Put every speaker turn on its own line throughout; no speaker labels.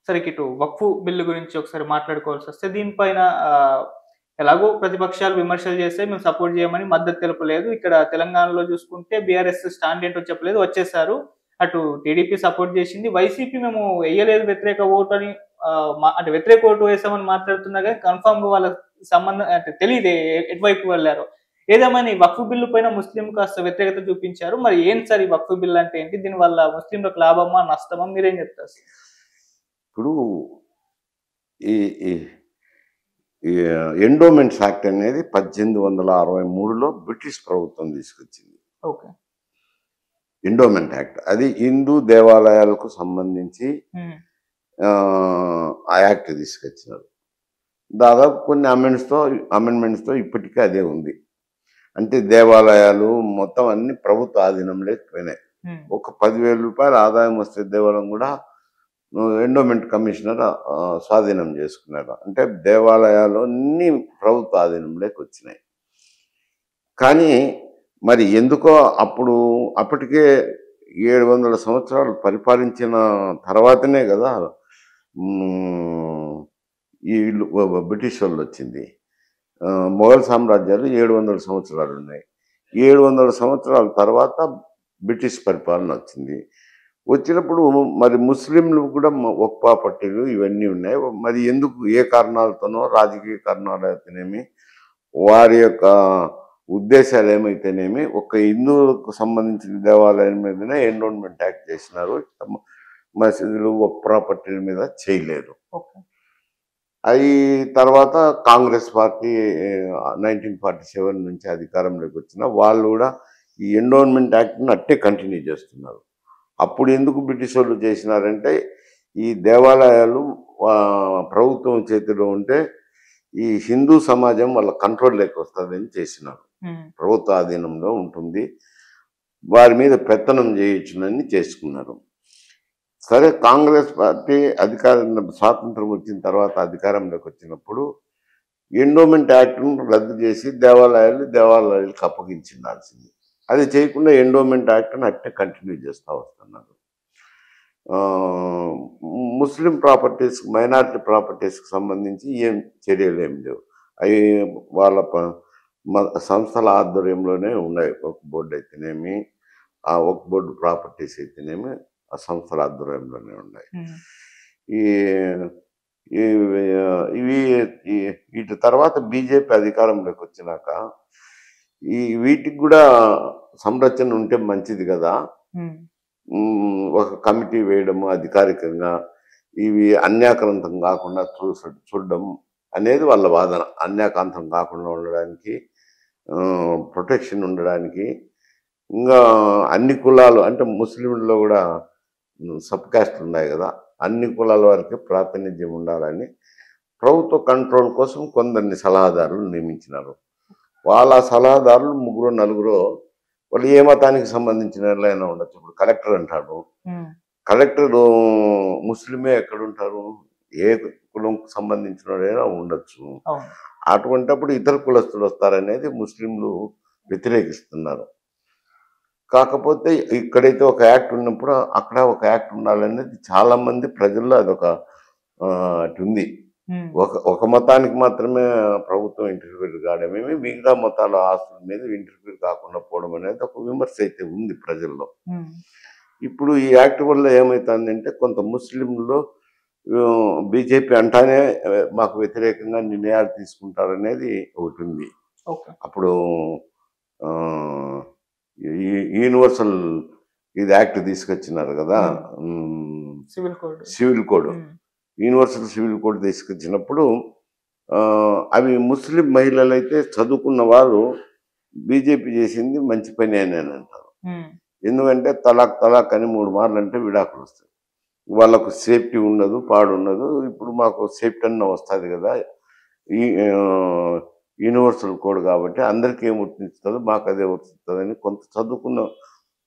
సరే ఇటు వక్ఫ్ బిల్లు గురించి ఒకసారి మాట్లాడుకోవాల్సొస్తే దీనిపైన ఎలాగో ప్రతిపక్షాలు విమర్శలు చేస్తే మేము సపోర్ట్ చేయమని మద్దతు తెలపలేదు. ఇక్కడ తెలంగాణలో చూసుకుంటే బీఆర్ఎస్ స్టాండ్ ఏంటో చెప్పలేదు వచ్చేసారు. అటు టీడీపీ సపోర్ట్ చేసింది. వైసీపీ మేము ఎయ్యలేదు వ్యతిరేక ఓటు అని అంటే వ్యతిరేక ఓటు వేసామని మాట్లాడుతున్నా గాని కన్ఫర్మ్‌గా వాళ్ళ సంబంధం అంటే తెలీదు ఎటువైపు వెళ్లారో. ఏదేమైనా ఈ వక్ఫ్ బిల్లు పైన ముస్లిం కాస్త వ్యతిరేకత చూపించారు. మరి ఏంటి సార్ ఈ వక్ఫ్ బిల్ అంటే ఏంటి? దీనివల్ల ముస్లింలకు లాభమా? నష్టమా? మీరేం చెప్తారు?
ఇప్పుడు ఈ ఈ ఈ ఎండోమెంట్స్ యాక్ట్ అనేది 1863లో బ్రిటిష్ ప్రభుత్వం తీసుకొచ్చింది.
ఓకే.
ఎండోమెంట్ యాక్ట్ అది హిందూ దేవాలయాలకు సంబంధించి ఆ యాక్ట్ తీసుకొచ్చినారు. దాదాపు కొన్ని అమెండ్మెంట్స్తో ఇప్పటికీ అదే ఉంది. అంటే దేవాలయాలు మొత్తం అన్ని ప్రభుత్వ ఆధీనంలోకి పోయినాయి. ఒక 10,000 రూపాయల ఆదాయం వస్తే దేవాలయం కూడా ఎండోమెంట్ కమిషనర్ స్వాధీనం చేసుకున్నాడు. అంటే దేవాలయాలు అన్ని ప్రభుత్వ ఆధీనంలోకి వచ్చినాయి. కానీ మరి ఎందుకో అప్పటికే 700 సంవత్సరాలు పరిపాలించిన తర్వాతనే కదా ఈ బ్రిటిష్ వాళ్ళు వచ్చింది. మొఘల్ సామ్రాజ్యాలు 700 సంవత్సరాలు ఉన్నాయి. 700 సంవత్సరాల తర్వాత బ్రిటిష్ పరిపాలన వచ్చింది. వచ్చినప్పుడు మరి ముస్లింలు కూడా వక్ఫ్ పట్టీలు ఇవన్నీ ఉన్నాయి. మరి ఎందుకు ఏ కారణాలతోనో రాజకీయ కారణాలు అయితేనేమి వారి యొక్క ఉద్దేశాలు ఏమైతేనేమి ఒక హిందువులకు సంబంధించిన దేవాలయం మీదనే ఎండోమెంట్ యాక్ట్ చేసినారు. మసీదులు వక్ఫ్ ప్రాపర్టీల మీద చేయలేదు. అది తర్వాత కాంగ్రెస్ పార్టీ 1947 నుంచి అధికారంలోకి వచ్చిన వాళ్ళు కూడా ఈ ఎండోమెంట్ యాక్ట్ని అట్టే కంటిన్యూ చేస్తున్నారు. అప్పుడు ఎందుకు బ్రిటిష్ వాళ్ళు చేసినారంటే ఈ దేవాలయాలు ప్రభుత్వం చేతిలో ఉంటే ఈ హిందూ సమాజం వాళ్ళ కంట్రోల్లోకి వస్తుందని చేసినారు. ప్రభుత్వ ఆధీనంలో ఉంటుంది, వారి మీద పెత్తనం చేయొచ్చునని చేసుకున్నారు. సరే కాంగ్రెస్ పార్టీ స్వాతంత్రం వచ్చిన తర్వాత అధికారంలోకి వచ్చినప్పుడు ఎండోమెంట్ యాక్ట్ను రద్దు చేసి దేవాలయాలకు అప్పగించాల్సింది. అది చేయకుండా ఎండోమెంట్ యాక్ట్ని అట్టే కంటిన్యూ చేస్తూ వస్తున్నారు. ముస్లిం ప్రాపర్టీస్ మైనారిటీ ప్రాపర్టీస్కి సంబంధించి ఏం చర్యలు ఏం లేవు. అవి వాళ్ళ సంస్థల ఆధ్వర్యంలోనే ఉన్నాయి. ఒక బోర్డు అయితేనేమి ఒక బోర్డు ప్రాపర్టీస్ అయితేనేమి ఆ సంస్థల ఆధ్వర్యంలోనే ఉన్నాయి. ఇవి వీటి తర్వాత బీజేపీ అధికారంలోకి వచ్చినాక వీటికి కూడా సంరక్షణ ఉంటే మంచిది కదా, ఒక కమిటీ వేయడము అధికారికంగా ఇవి అన్యాక్రాంతం కాకుండా చూడడం అనేది వాళ్ళ వాదన. అన్యాక్రాంతం కాకుండా ఉండడానికి, ప్రొటెక్షన్ ఉండడానికి, ఇంకా అన్ని కులాలు అంటే ముస్లింల్లో కూడా సబ్ కాస్ట్ ఉన్నాయి కదా, అన్ని కులాల వారికి ప్రాతినిధ్యం ఉండాలని ప్రభుత్వ కంట్రోల్ కోసం కొందరిని సలహాదారులు నియమించినారు. వాళ్ళ సలహాదారులు 3-4 వాళ్ళు ఏ మతానికి సంబంధించిన వాళ్ళైనా ఉండొచ్చు. ఇప్పుడు కలెక్టర్ అంటాడు, కలెక్టర్ ముస్లిమే ఎక్కడుంటారు, ఏ కులంకు సంబంధించిన వాళ్ళైనా ఉండొచ్చు. అటువంటిప్పుడు ఇతర కులస్తులు వస్తారనేది ముస్లింలు వ్యతిరేకిస్తున్నారు. కాకపోతే ఇక్కడైతే ఒక యాక్ట్ ఉన్నప్పుడు అక్కడ ఒక యాక్ట్ ఉండాలనేది చాలా మంది ప్రజల్లో అదొక ఉంది. ఒక మతానికి మాత్రమే ప్రభుత్వం ఇంటర్ఫీర్ కావడమేమి, మిగతా మతాల ఆస్తుల మీద ఇంటర్ఫీర్ కాకుండా పోవడం అనేది ఒక విమర్శ అయితే ఉంది ప్రజల్లో. ఇప్పుడు ఈ యాక్ట్ వల్ల ఏమవుతుందంటే కొంత ముస్లింలు బీజేపీ అంటానే మాకు వ్యతిరేకంగా నిర్ణయాలు తీసుకుంటారనేది ఒకటి ఉంది. అప్పుడు యూనివర్సల్ ఇది యాక్ట్ తీసుకొచ్చినారు కదా, civil code, universal civil code తీసుకొచ్చినప్పుడు అవి ముస్లిం మహిళలు అయితే చదువుకున్న వారు బీజేపీ చేసింది మంచి పని అని అంటారు. ఎందుకంటే తలాక్ అని 3 మార్లు అంటే విడాకులు వస్తాయి, వాళ్ళకు సేఫ్టీ ఉండదు, పాడు ఉండదు. ఇప్పుడు మాకు సేఫ్టీ అన్న వస్తుంది కదా ఈ యూనివర్సల్ కోడ్ కాబట్టి అందరికీ ఏం వర్తిస్తుందో మాకు అదే వర్తిస్తుందని కొంత చదువుకున్న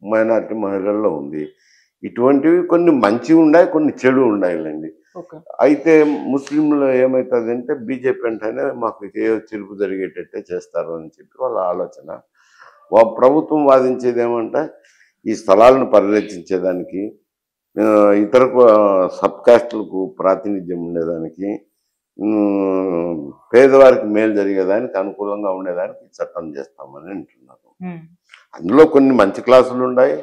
మైనారిటీ మహిళల్లో ఉంది. ఇటువంటివి కొన్ని మంచి ఉన్నాయి, కొన్ని చెడు ఉన్నాయిలేండి. అయితే ముస్లింలు ఏమవుతుందంటే బీజేపీ అంటేనే మాకు ఏ చిరుపు జరిగేటట్టే చేస్తారు అని చెప్పి వాళ్ళ ఆలోచన. ప్రభుత్వం వాదించేది ఏమంటే ఈ స్థలాలను పరిరక్షించేదానికి ఇతర సబ్ కాస్టులకు ప్రాతినిధ్యం ఉండేదానికి, పేదవారికి మేలు జరిగేదానికి అనుకూలంగా ఉండేదానికి చట్టం చేస్తామని అంటున్నారు. అందులో కొన్ని మంచి క్లాసులు ఉన్నాయి,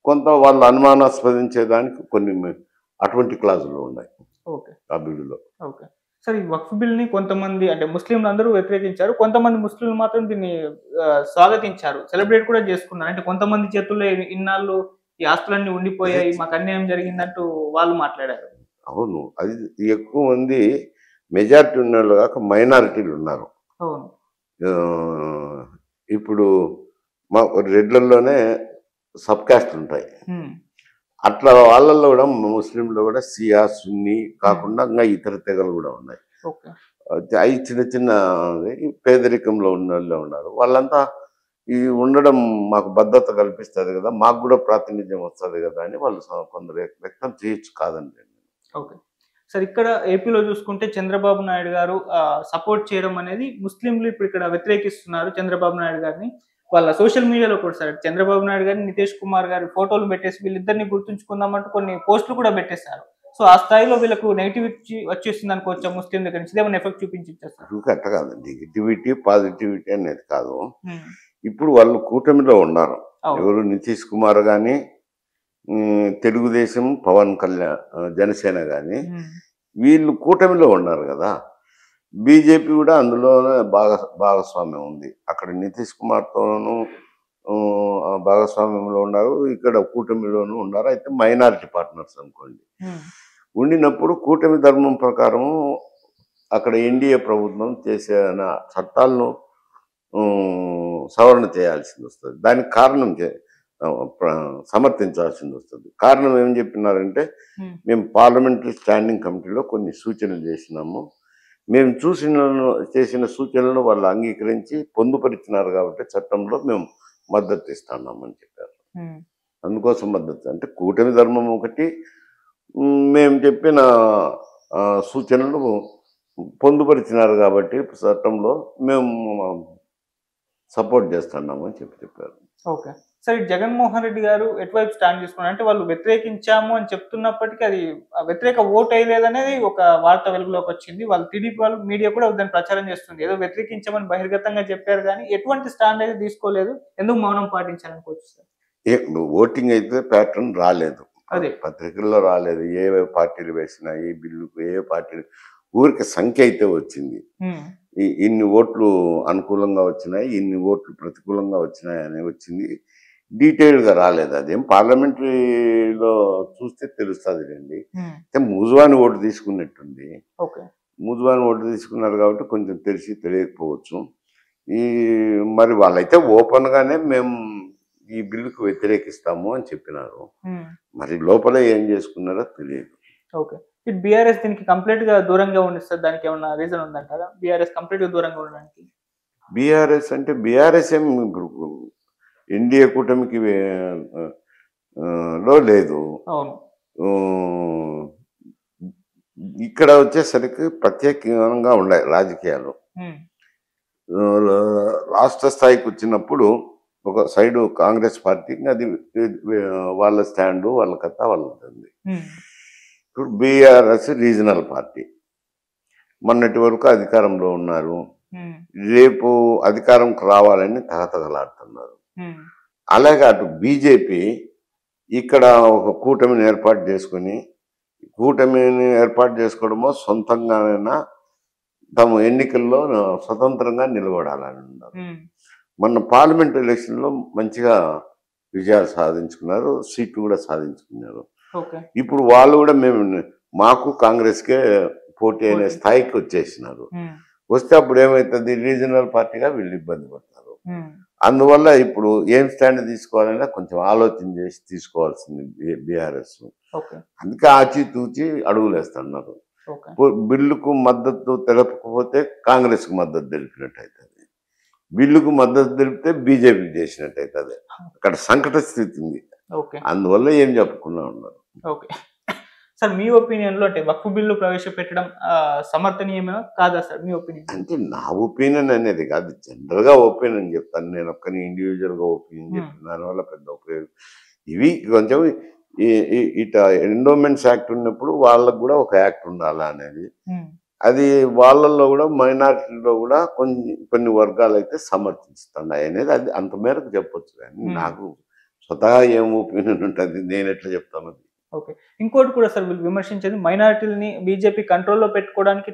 కొంత వాళ్ళు అనుమానాస్పదించేదానికి కొన్ని అటువంటి క్లాసులు ఉన్నాయి
ఓకే.
ఆ బిల్లులో.
ఓకే. సార్ ఈ వక్ఫ్ బిల్‌ని కొంతమంది అంటే ముస్లింలు అందరూ వ్యతిరేకించారు. కొంతమంది ముస్లింలు మాత్రం దీన్ని స్వాగతించారు. సెలబ్రేట్ కూడా చేసుకున్నారు. అంటే కొంతమంది చేతుల్లో ఇన్నాళ్ళు ఈ ఆస్తులన్నీ ఉండిపోయాయి, మాకు అన్యాయం జరిగిందంటూ వాళ్ళు మాట్లాడారు.
అవును, అది ఎక్కువ మంది మెజారిటీ ఉన్నోళ్ళు కాక మైనారిటీలు ఉన్నారు.
అవును.
ఇప్పుడు మా రెడ్లలోనే సబ్ కాస్ట్ ఉంటాయి. అట్లా వాళ్ళల్లో కూడా ముస్లింలో కూడా సియా సున్నీ కాకుండా ఇంకా ఇతర తెగలు కూడా ఉన్నాయి.
ఓకే.
అవి చిన్న చిన్న పేదరికంలో ఉన్న వాళ్ళే ఉన్నారు. వాళ్ళంతా ఈ ఉండడం మాకు భద్రత కల్పిస్తుంది కదా, మాకు కూడా ప్రాతినిధ్యం వస్తుంది కదా అని వాళ్ళు కొందరు వ్యక్తం చేయొచ్చు, కాదండి.
ఓకే. సార్ ఇక్కడ ఏపీలో చూసుకుంటే చంద్రబాబు నాయుడు గారు సపోర్ట్ చేయడం అనేది ముస్లింలు ఇప్పుడు ఇక్కడ వ్యతిరేకిస్తున్నారు చంద్రబాబు నాయుడు గారిని. వాళ్ళ సోషల్ మీడియాలో కూడా సార్ చంద్రబాబు నాయుడు గారిని, నితీష్ కుమార్ గారి ఫోటోలు పెట్టేసి వీళ్ళిద్దరిని గుర్తుంచుకుందామంటూ కొన్ని పోస్టులు కూడా పెట్టేశారు. సో ఆ స్థాయిలో వీళ్ళకు నెగిటివిటీ వచ్చేసింది అనుకోవచ్చా ముస్లిం దగ్గర నుంచి? ఇదేమైనా ఎఫెక్ట్ చూపించొచ్చా?
అట్ట కాదు, నెగిటివిటీ పాజిటివిటీ అనేది కాదు. ఇప్పుడు వాళ్ళు కూటమిలో ఉన్నారు. ఎవరు నితీష్ కుమార్ కానీ, తెలుగుదేశం పవన్ కళ్యాణ్ జనసేన కానీ వీళ్ళు కూటమిలో ఉన్నారు కదా. బీజేపీ కూడా అందులోనే భాగస్వామ్యం ఉంది. అక్కడ నితీష్ కుమార్తోనూ భాగస్వామ్యంలో ఉన్నారు, ఇక్కడ కూటమిలోనూ ఉన్నారు. అయితే మైనారిటీ పార్ట్నర్స్ అనుకోండి. ఉండినప్పుడు కూటమి ధర్మం ప్రకారం అక్కడ ఎన్డీఏ ప్రభుత్వం చేసిన చట్టాలను సవరణ చేయాల్సింది వస్తుంది. దానికి కారణం సమర్థించాల్సింది వస్తుంది. కారణం ఏం చెప్పినారంటే, మేము పార్లమెంటరీ స్టాండింగ్ కమిటీలో కొన్ని సూచనలు చేసినాము, మేము చేసిన సూచనలను వాళ్ళు అంగీకరించి పొందుపరిచినారు కాబట్టి చట్టంలో మేము మద్దతు ఇస్తున్నామని చెప్పారు. అందుకోసం మద్దతు అంటే కూటమి ధర్మం ఒకటి, మేము చెప్పిన సూచనలు పొందుపరిచినారు కాబట్టి చట్టంలో మేము సపోర్ట్ చేస్తున్నాము అని చెప్పారు.
ఓకే. సరే, జగన్మోహన్ రెడ్డి గారు ఎటువైపు స్టాండ్ తీసుకున్నారు అంటే, వాళ్ళు వ్యతిరేకించాము అని చెప్తున్నప్పటికీ అది వ్యతిరేక ఓట్ అయ్యలేదనేది ఒక వార్త వెలుగులోకి వచ్చింది. వాళ్ళు టీడీపీ వాళ్ళు మీడియా కూడా దాన్ని ప్రచారం చేస్తుంది. ఏదో వ్యతిరేకించామని బహిర్గతంగా చెప్పారు కానీ ఎటువంటి స్టాండ్ అయితే తీసుకోలేదు. ఎందుకు మౌనం పాటించాలనుకోవచ్చు సార్?
ఓటింగ్ అయితే ప్యాటర్న్ రాలేదు,
అదే
పత్రికల్లో రాలేదు. ఏ పార్టీలు వేసినా ఈ బిల్లుకు ఏ పార్టీలు ఊరికి సంఖ్య అయితే వచ్చింది. ఇన్ని ఓట్లు అనుకూలంగా వచ్చినాయి, ఇన్ని ఓట్లు ప్రతికూలంగా వచ్చినాయి అని వచ్చింది. డీటెయిల్గా రాలేదు. అదేం పార్లమెంటరీలో చూస్తే తెలుస్తుంది రండి. మూజువాని ఓటు తీసుకున్నట్టుంది. మూజువాని ఓటు తీసుకున్నారు కాబట్టి కొంచెం తెలియకపోవచ్చు. మరి వాళ్ళైతే ఓపెన్గానే మేము ఈ బిల్లుకు వ్యతిరేకిస్తాము అని చెప్పినారు. మరి లోపల ఏం చేసుకున్నారో తెలియదు.
ఓకే. బీఆర్ఎస్ దీనికి కంప్లీట్ గా దూరంగా ఉండిస్తారు. దానికి ఏమన్నా రీజన్ ఉందంటారా? బీఆర్ఎస్ కంప్లీట్ గా దూరంగా ఉండడానికి?
బీఆర్ఎస్ అంటే బీఆర్ఎస్ ఏం ఇప్పుడు ఎన్డీఏ కూటమికి లో లేదు. ఇక్కడ వచ్చేసరికి ప్రత్యేకంగా ఉన్నాయి రాజకీయాలు. రాష్ట్ర స్థాయికి వచ్చినప్పుడు ఒక సైడు కాంగ్రెస్ పార్టీ, అది వాళ్ళ స్టాండు వాళ్ళ కథ వాళ్ళది. ఇప్పుడు బీఆర్ఎస్ రీజనల్ పార్టీ, మొన్నటి వరకు అధికారంలో ఉన్నారు, రేపు అధికారంకి రావాలని తగతగలాడుతున్నారు. అలాగే అటు బీజేపీ ఇక్కడ ఒక కూటమిని ఏర్పాటు చేసుకుని, కూటమిని ఏర్పాటు చేసుకోవడమో సొంతంగానైనా తమ ఎన్నికల్లో స్వతంత్రంగా నిలబడాలని ఉన్నారు. మొన్న పార్లమెంట్ ఎలక్షన్లో మంచిగా విజయాలు సాధించుకున్నారు, సీట్లు కూడా సాధించుకున్నారు. ఇప్పుడు వాళ్ళు కూడా మాకు కాంగ్రెస్కే పోటీ అనే స్థాయికి వచ్చేసినారు. వస్తే అప్పుడు ఏమవుతుంది, రీజనల్ పార్టీగా వీళ్ళు ఇబ్బంది పడతారు. అందువల్ల ఇప్పుడు ఏం స్టాండ్ తీసుకోవాలన్నా కొంచెం ఆలోచన చేసి తీసుకోవాల్సింది బీఆర్ఎస్. అందుకే ఆచితూచి అడుగులు వేస్తున్నారు. బిల్లుకు మద్దతు తెలపకపోతే కాంగ్రెస్కు మద్దతు తెలిపినట్టు అవుతుంది, బిల్లుకు మద్దతు తెలిపితే బీజేపీకి చేసినట్టు అవుతుంది. అక్కడ సంకట స్థితి ఉంది. అందువల్ల ఏం చెప్పకుండా ఉన్నారు.
ఓకే సార్, మీ ఒపీనియన్ లో అంటే వక్ఫ్ బిల్లు ప్రవేశపెట్టడం సమర్థనీయమేనా కాదా సార్ మీ ఒపీనియన్?
అంటే నా ఒపీనియన్ అనేది కాదు, జనరల్ గా ఒపీనియన్ చెప్తాను. నేను ఒక్కని ఇండివిజువల్ గా ఒపీనియన్ చెప్పిన దానివల్ల పెద్ద ఉపయోగం. ఇవి కొంచెం ఇట ఎండోమెంట్స్ యాక్ట్ ఉన్నప్పుడు వాళ్ళకు కూడా ఒక యాక్ట్ ఉండాలి అనేది.
ఉమ్,
అది వాళ్ళల్లో కూడా మైనారిటీలో కూడా కొన్ని వర్గాలు అయితే సమర్థిస్తున్నాయి అనేది అది అంత మేరకు చెప్పొచ్చు. కానీ నాకు స్వతహా ఏం ఒపీనియన్ ఉంటుంది, నేను ఎట్లా చెప్తాను.
ఓకే. ఇంకోటి కూడా సార్ వీళ్ళు విమర్శించేది మైనారిటీలని బీజేపీ కంట్రోల్‌లో పెట్టుకోవడానికి